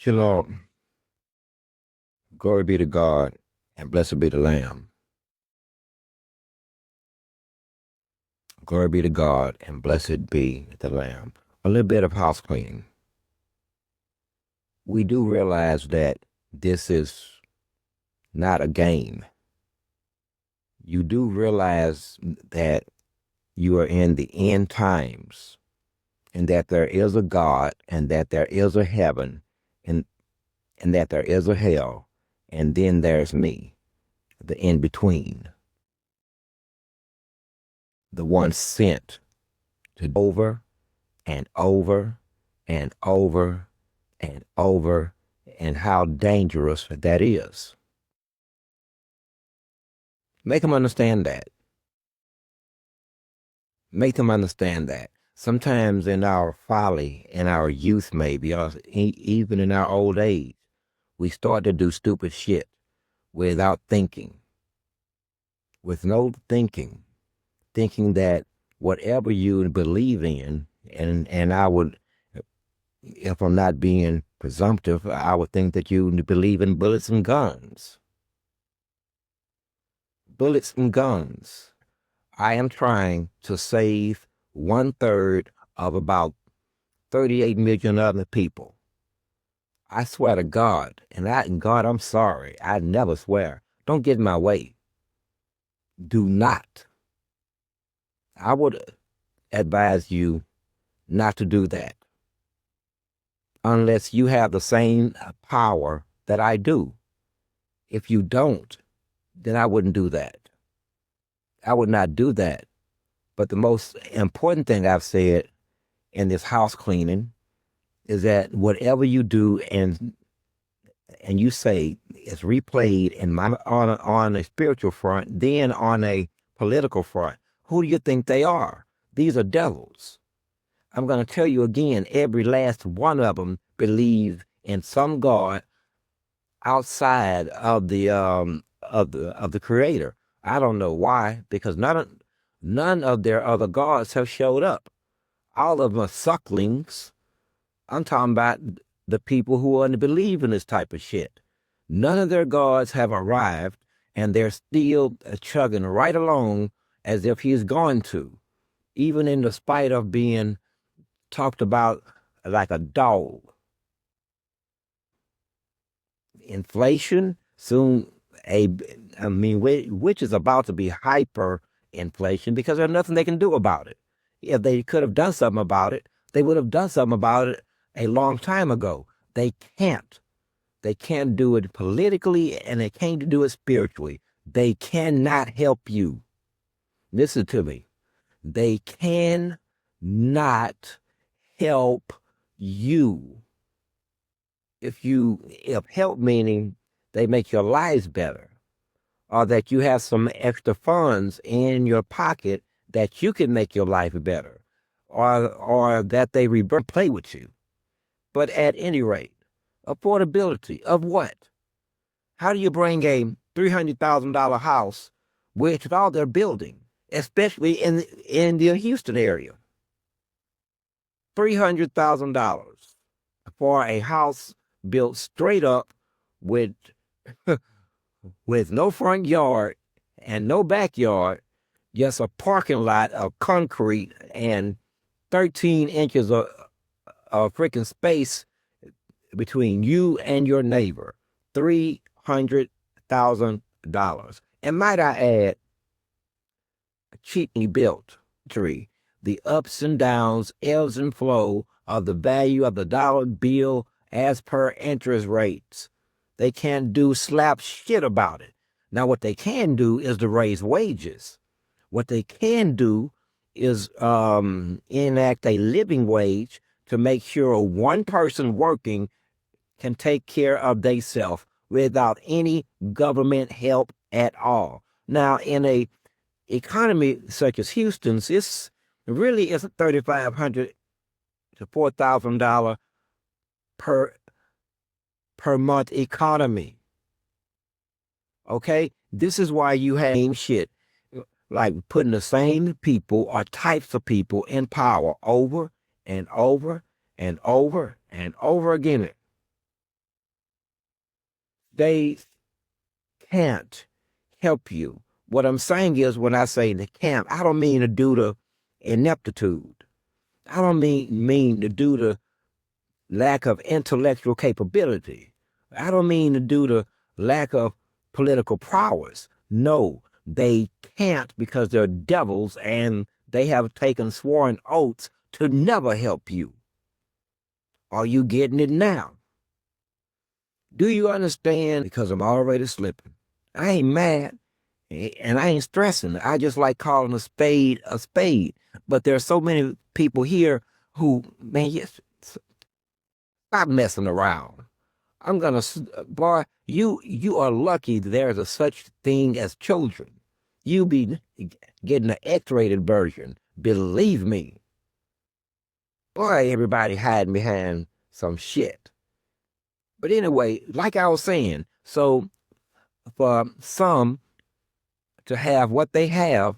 Shalom. Glory be to God and blessed be the Lamb. Glory be to God and blessed be the Lamb. A little bit of house cleaning. We do realize that this is not a game. You do realize that you are in the end times and that there is a God and that there is a heaven and that there is a hell, and then there's me, the in between, the one sent to over and over and over and over, and how dangerous that is. Make them understand that. Make them understand that. Sometimes in our folly, in our youth maybe, or even in our old age, we start to do stupid shit without thinking, with no thinking that whatever you believe in, and I would, if I'm not being presumptive, I would think that you believe in bullets and guns. Bullets and guns. I am trying to save 1/3 of about 38 million other people. I swear to God, and God, I'm sorry, I never swear. Don't get in my way. Do not. I would advise you not to do that unless you have the same power that I do. If you don't, then I wouldn't do that. I would not do that. But the most important thing I've said in this house cleaning is that whatever you do and you say is replayed in on a spiritual front, then on a political front. Who do you think they are? These are devils. I'm going to tell you again, every last one of them believes in some God outside of the Creator. I don't know why, because none of their other gods have showed up. All of them are sucklings. I'm talking about the people who want to believe in this type of shit. None of their gods have arrived, and they're still chugging right along as if he's going to, even in the spite of being talked about like a dog. Inflation soon, which is about to be hyperinflation because there's nothing they can do about it. If they could have done something about it, they would have done something about it a long time ago. They can't. They can't do it politically, and they can't do it spiritually. They cannot help you. Listen to me. They cannot help you. If help meaning they make your lives better, or that you have some extra funds in your pocket that you can make your life better, or that they play with you. But at any rate, affordability of what? How do you bring a $300,000 house, which is all they're building, especially in the Houston area? $300,000 for a house built straight up with with no front yard and no backyard, just a parking lot of concrete and 13 inches of freaking space between you and your neighbor. $300,000. And might I add, cheaply built tree. The ups and downs, ebbs and flow of the value of the dollar bill as per interest rates. They can't do slap shit about it. Now, what they can do is to raise wages. What they can do is enact a living wage to make sure one person working can take care of themselves without any government help at all. Now, in a economy such as Houston's, it's really is a $3,500 to $4,000 per month economy. Okay, this is why you have shit like putting the same people or types of people in power over and over and over and over again. They can't help you. What I'm saying is, when I say they can't, I don't mean to do the ineptitude. I don't mean to do the lack of intellectual capability. I don't mean to do the lack of political prowess. No, they can't, because they're devils and they have taken sworn oaths to never help you. Are you getting it now? Do you understand? Because I'm already slipping. I ain't mad and I ain't stressing. I just like calling a spade a spade. But there are so many people here who, man, yes, stop messing around. I'm gonna, boy, you are lucky there's a such thing as children. You be getting an X-rated version. Believe me. Boy, everybody hiding behind some shit. But anyway, like I was saying, so for some to have what they have,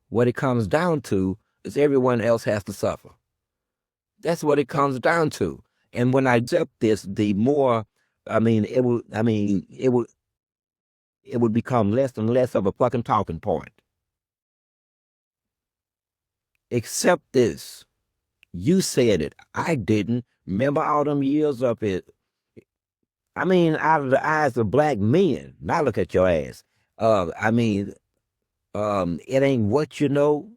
what it comes down to is everyone else has to suffer. That's what it comes down to. And when I accept this, the more, it would become less and less of a fucking talking point. Accept this. You said it. I didn't. Remember all them years of it. Out of the eyes of black men. Now look at your ass. It ain't what you know,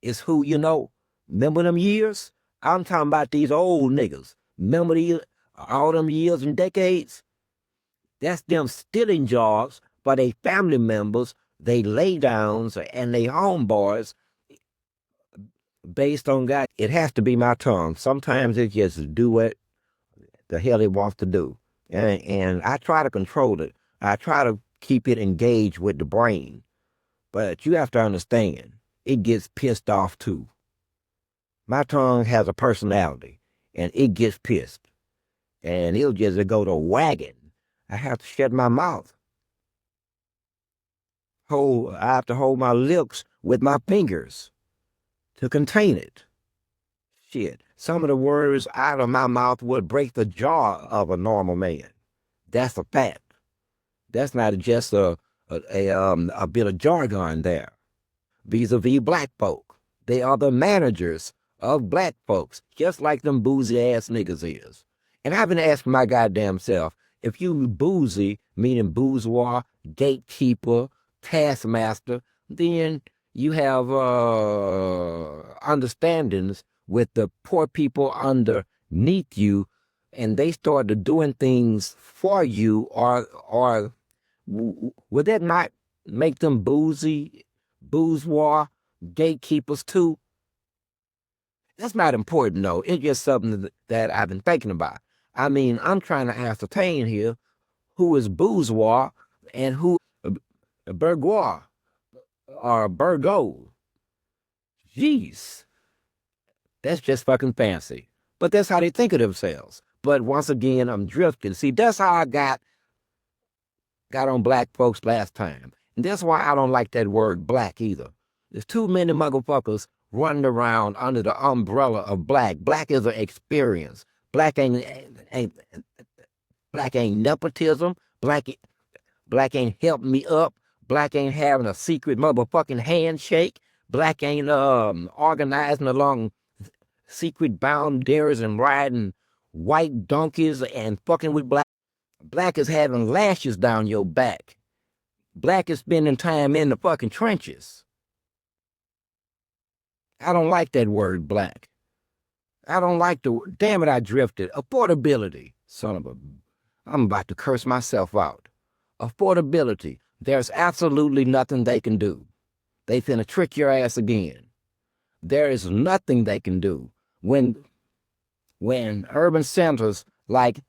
it's who you know. Remember them years? I'm talking about these old niggas. Remember all them years and decades? That's them stealing jobs for their family members, they lay downs, and they homeboys based on God. It has to be my tongue. Sometimes it just do what the hell it wants to do. And I try to control it. I try to keep it engaged with the brain. But you have to understand, it gets pissed off too. My tongue has a personality, and it gets pissed. And it'll just go to wagging. I have to shut my mouth. I have to hold my lips with my fingers to contain it. Shit. Some of the words out of my mouth would break the jaw of a normal man. That's a fact. That's not just a bit of jargon there. Vis-a-vis black folk. They are the managers of black folks, just like them boozy ass niggas is. And I've been asking my goddamn self, if you boozy, meaning bourgeois, gatekeeper, taskmaster, then you have understandings with the poor people underneath you, and they started doing things for you, or would that not make them boozy, bourgeois, gatekeepers too? That's not important, though. It's just something that I've been thinking about. I'm trying to ascertain here who is bourgeois and who bourgeois or burgo. Jeez, that's just fucking fancy. But that's how they think of themselves. But once again, I'm drifting. See, that's how I got on black folks last time. And that's why I don't like that word black either. There's too many motherfuckers running around under the umbrella of black. Black is an experience. Black ain't nepotism. Black ain't helping me up. Black ain't having a secret motherfucking handshake. Black ain't organizing along secret boundaries and riding white donkeys and fucking with black. Black is having lashes down your back. Black is spending time in the fucking trenches. I don't like that word black. I don't like damn it, I drifted. Affordability. I'm about to curse myself out. Affordability. There's absolutely nothing they can do. They finna trick your ass again. There is nothing they can do. When urban centers like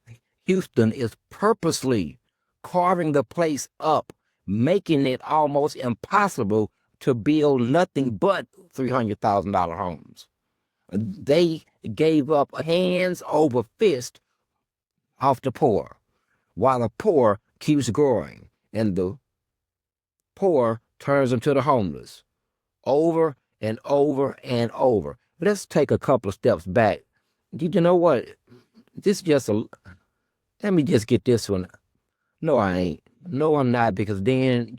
Houston is purposely carving the place up, making it almost impossible to build nothing but $300,000 homes. They gave up hands over fist off the poor, while the poor keeps growing, and the poor turns into the homeless over and over and over. But let's take a couple of steps back. You know what? Let me just get this one No, I ain't. No, I'm not, because then,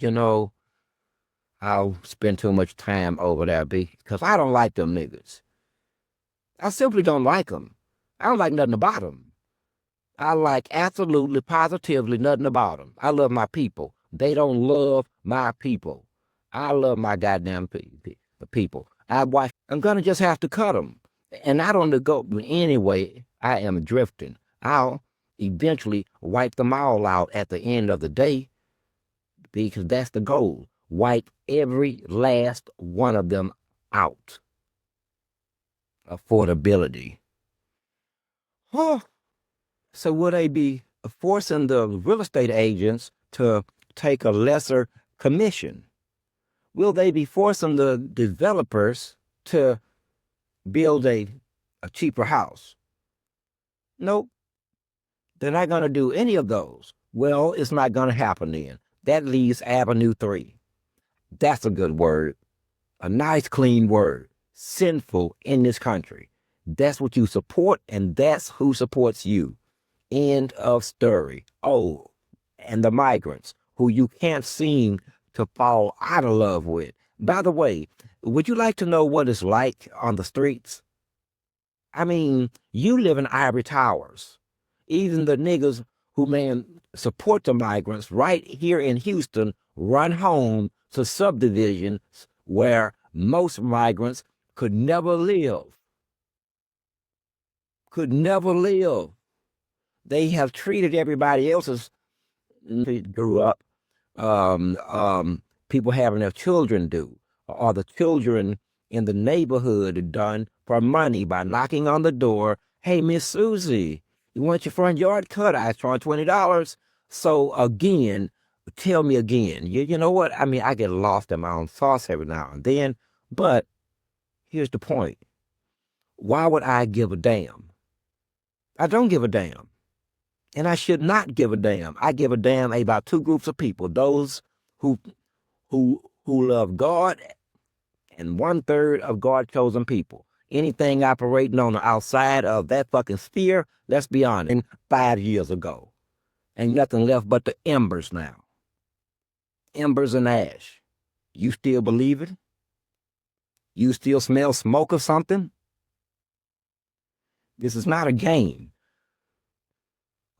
I'll spend too much time over there, because I don't like them niggas. I simply don't like them. I don't like nothing about them. I like absolutely, positively nothing about them. I love my people. They don't love my people. I love my goddamn people. I'm gonna just have to cut them, and I don't go anyway. I am drifting. I'll eventually wipe them all out at the end of the day, because that's the goal. Wipe every last one of them out. Affordability. Huh. So would they be forcing the real estate agents to take a lesser commission? Will they be forcing the developers to build a cheaper house? Nope. They're not going to do any of those. Well, it's not going to happen then. That leaves Avenue 3. That's a good word. A nice, clean word. Sinful in this country. That's what you support, and that's who supports you. End of story. Oh, and the migrants who you can't seem to fall out of love with. By the way, would you like to know what it's like on the streets? I mean, you live in ivory towers. Even the niggas who support the migrants right here in Houston run home to subdivisions where most migrants could never live. Could never live. They have treated everybody else's grew up, um, um, people having their children do, or the children in the neighborhood done for money by knocking on the door. Hey, Miss Susie, you want your front yard cut? I charge $20. So again, tell me again. You know what? I mean, I get lost in my own thoughts every now and then, but here's the point. Why would I give a damn? I don't give a damn. And I should not give a damn. I give a damn about two groups of people: those who love God, and 1/3 of God chosen people. Anything operating on the outside of that fucking sphere, let's be honest, 5 years ago. Ain't nothing left but the embers now. Embers and ash. You still believe it? You still smell smoke or something? This is not a game.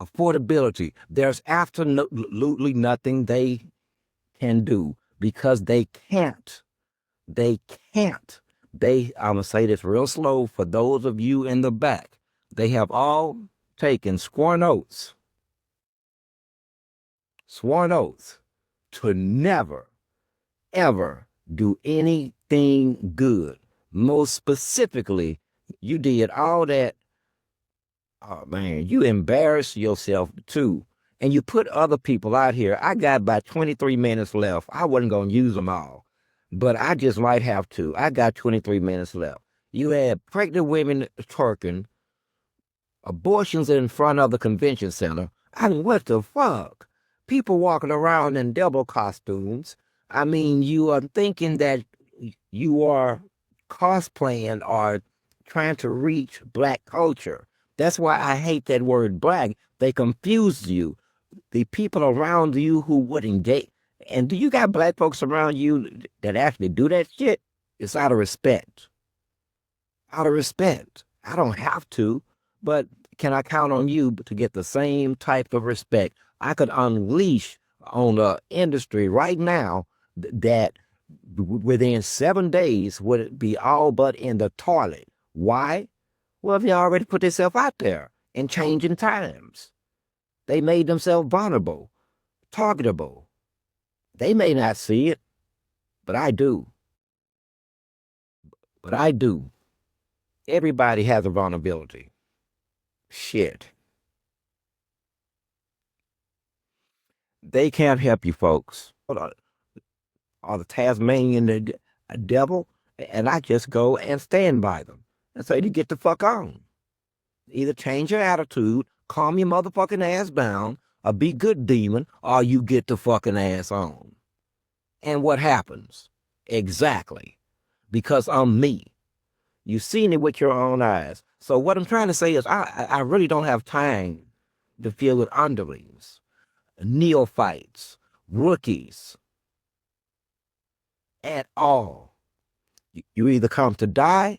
Affordability. There's absolutely nothing they can do, because they can't. They can't. I'm going to say this real slow for those of you in the back. They have all taken sworn oaths to never, ever do anything good. Most specifically, you did all that. Oh man, you embarrass yourself too. And you put other people out here. I got about 23 minutes left. I wasn't going to use them all, but I just might have to. I got 23 minutes left. You had pregnant women twerking, abortions in front of the convention center. I mean, what the fuck? People walking around in devil costumes. I mean, you are thinking that you are cosplaying or trying to reach black culture. That's why I hate that word black. They confuse you. The people around you who would engage. And do you got black folks around you that actually do that shit? It's out of respect. Out of respect. I don't have to, but can I count on you to get the same type of respect? I could unleash on the industry right now that within 7 days would be all but in the toilet. Why? Well, they already put themselves out there in changing times. They made themselves vulnerable, targetable. They may not see it, but I do. But I do. Everybody has a vulnerability. Shit. They can't help you folks. Or the Tasmanian devil, and I just go and stand by them and say to get the fuck on. Either change your attitude, calm your motherfucking ass down, or be good demon, or you get the fucking ass on. And what happens? Exactly. Because I'm me. You've seen it with your own eyes. So what I'm trying to say is I really don't have time to deal with underlings. neophytes, rookies at all. You either come to die,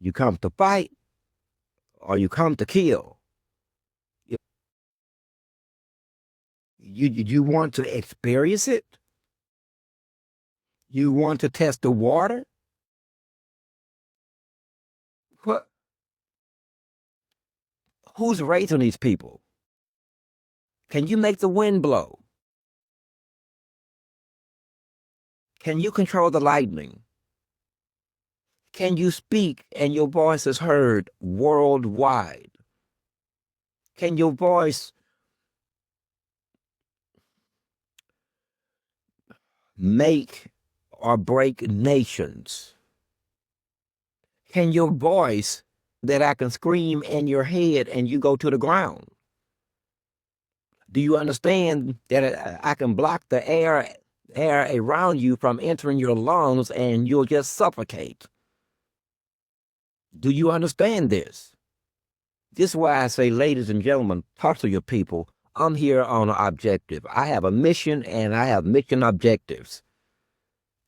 you come to fight, or you come to kill. You want to experience it? You want to test the water? What? Who's raising these people? Can you make the wind blow? Can you control the lightning? Can you speak and your voice is heard worldwide? Can your voice make or break nations? Can your voice that I can scream in your head and you go to the ground? Do you understand that I can block the air around you from entering your lungs and you'll just suffocate? Do you understand this? This is why I say, ladies and gentlemen, talk to your people. I'm here on an objective. I have a mission and I have mission objectives.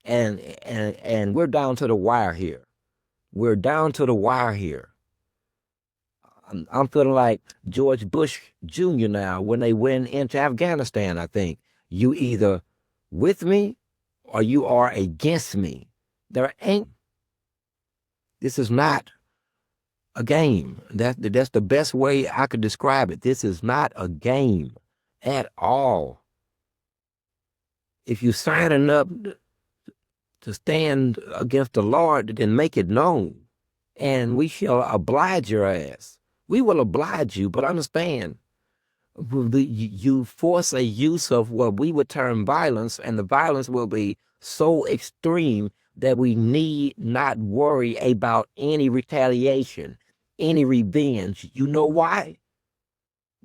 And we're down to the wire here. We're down to the wire here. I'm feeling like George Bush Jr. now when they went into Afghanistan, I think. You either with me or you are against me. There ain't. This is not a game. That's the best way I could describe it. This is not a game at all. If you're signing up to stand against the Lord, then make it known. And we shall oblige your ass. We will oblige you, but understand, you force a use of what we would term violence, and the violence will be so extreme that we need not worry about any retaliation, any revenge. You know why?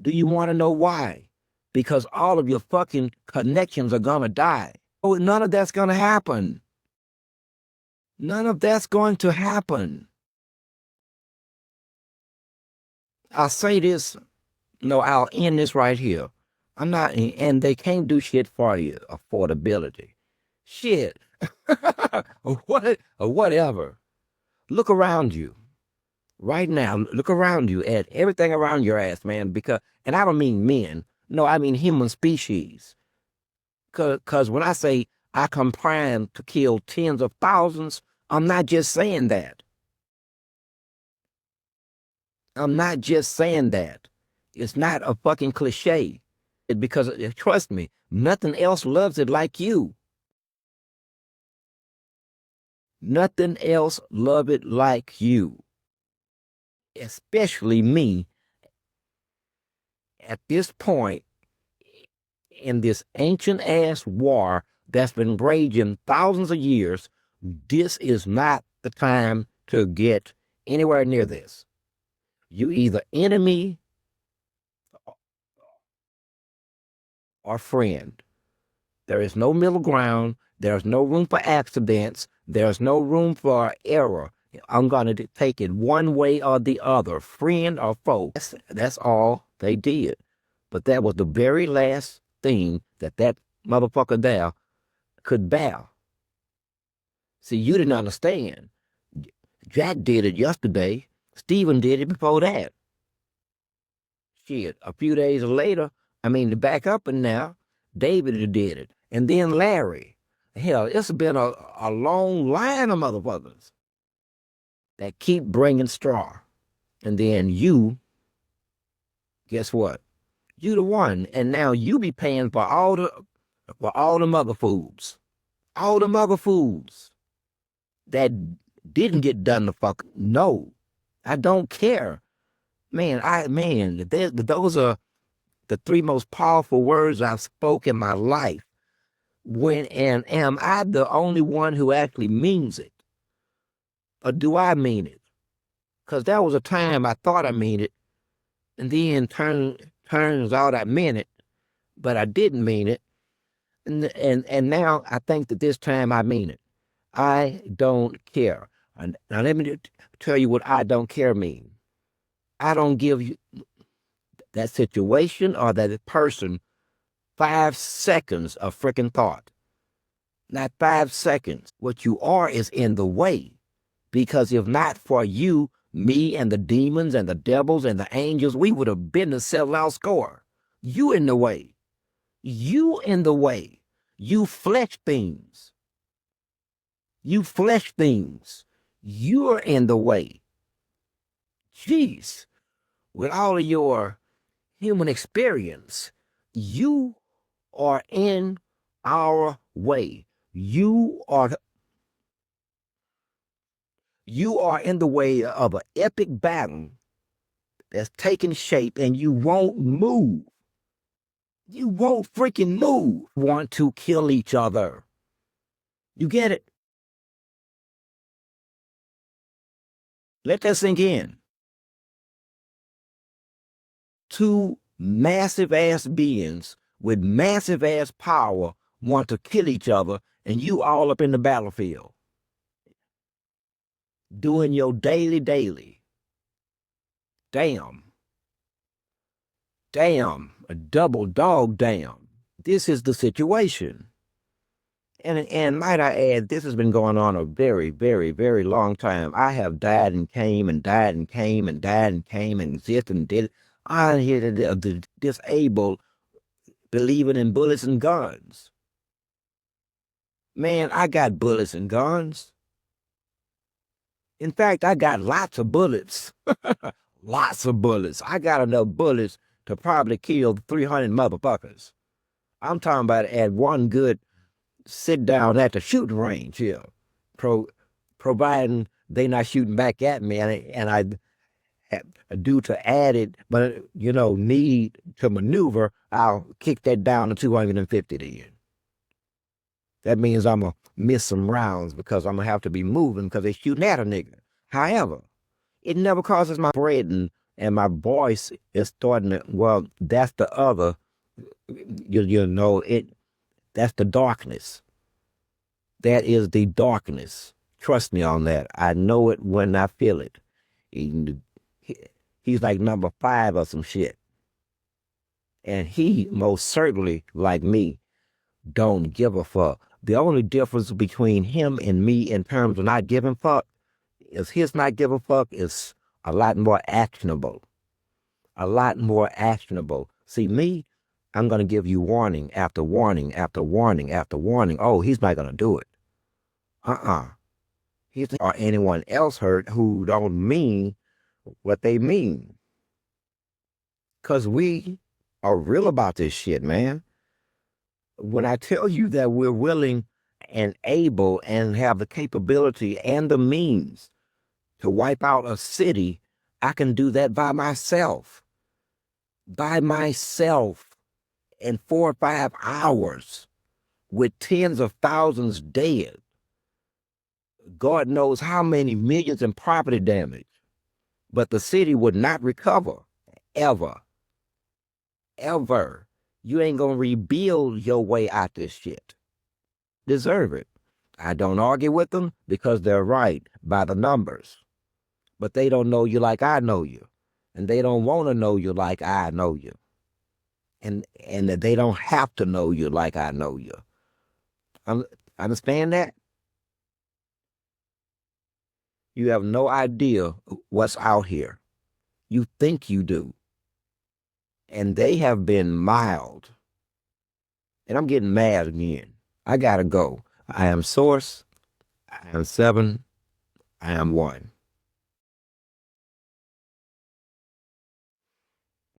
Do you want to know why? Because all of your fucking connections are going to die. Oh, none of that's going to happen. None of that's going to happen. I'll say this. No, I'll end this right here. I'm not, and they can't do shit for you. Affordability. Shit. Whatever. Look around you. Right now, look around you at everything around your ass, man, because, and I don't mean men. No, I mean human species. Because when I say I come primed to kill tens of thousands, I'm not just saying that. I'm not just saying that. It's not a fucking cliche. Because trust me, nothing else loves it like you. Nothing else loves it like you. Especially me at this point in this ancient ass war that's been raging thousands of years. This is not the time to get anywhere near this. You either enemy or friend. There is no middle ground. There's no room for accidents. There's no room for error. I'm going to take it one way or the other, friend or foe. That's all they did. But that was the very last thing that motherfucker there could bear. See, you didn't understand. Jack did it yesterday. Stephen did it before that. Shit, a few days later, to back up and now, David did it. And then Larry. Hell, it's been a long line of motherfuckers that keep bringing straw. And then you, guess what? You the one. And now you be paying for all the mother foods. All the mother foods that didn't get done the fuck. No, I don't care. Man, those are the three most powerful words I've spoken in my life. And am I the only one who actually means it? Or do I mean it? Because there was a time I thought I mean it, and then turns out I meant it, but I didn't mean it. And now I think that this time I mean it. I don't care. And now let me tell you what I don't care means. I don't give you that situation or that person 5 seconds of freaking thought. Not 5 seconds. What you are is in the way. Because if not for you, me and the demons and the devils and the angels, we would have been the sellout score. You in the way. You in the way. You flesh things. You flesh things. You're in the way. Jeez. With all of your human experience, you are in our way. You are in the way of an epic battle that's taking shape, and you won't move. You won't freaking move. Want to kill each other. You get it? Let that sink in. Two massive ass beings with massive ass power want to kill each other, and you all up in the battlefield doing your daily. Damn. A double dog damn. This is the situation. And might I add, this has been going on a very, very, very long time. I have died and came and died and came and died and came and this and did. I hear the disabled believing in bullets and guns. Man, I got bullets and guns. In fact, I got lots of bullets. Lots of bullets. I got enough bullets to probably kill 300 motherfuckers. I'm talking about at one good sit down at the shooting range here, providing they not shooting back at me, and I due to added, but need to maneuver, I'll kick that down to 250 then. That means I'm gonna miss some rounds because I'm gonna have to be moving because they shooting at a nigga. However, it never causes my breathing and my voice is starting to, well, that's the other, that's the darkness. That is the darkness. Trust me on that. I know it when I feel it. He's like number 5 or some shit. And he most certainly, like me, don't give a fuck. The only difference between him and me in terms of not giving fuck is his not giving fuck is a lot more actionable. A lot more actionable. See, me, I'm going to give you warning after warning after warning after warning. Oh, he's not going to do it. He's or anyone else hurt who don't mean what they mean. Because we are real about this shit, man. When I tell you that we're willing and able and have the capability and the means to wipe out a city, I can do that by myself. By myself in 4 or 5 hours with tens of thousands dead. God knows how many millions in property damage. But the city would not recover. Ever. Ever. You ain't gonna rebuild your way out this shit. Deserve it. I don't argue with them because they're right by the numbers. But they don't know you like I know you. And they don't want to know you like I know you. And they don't have to know you like I know you. Understand that? You have no idea what's out here. You think you do. And they have been mild. And I'm getting mad again. I gotta go. I am Source. I am 7. I am 1.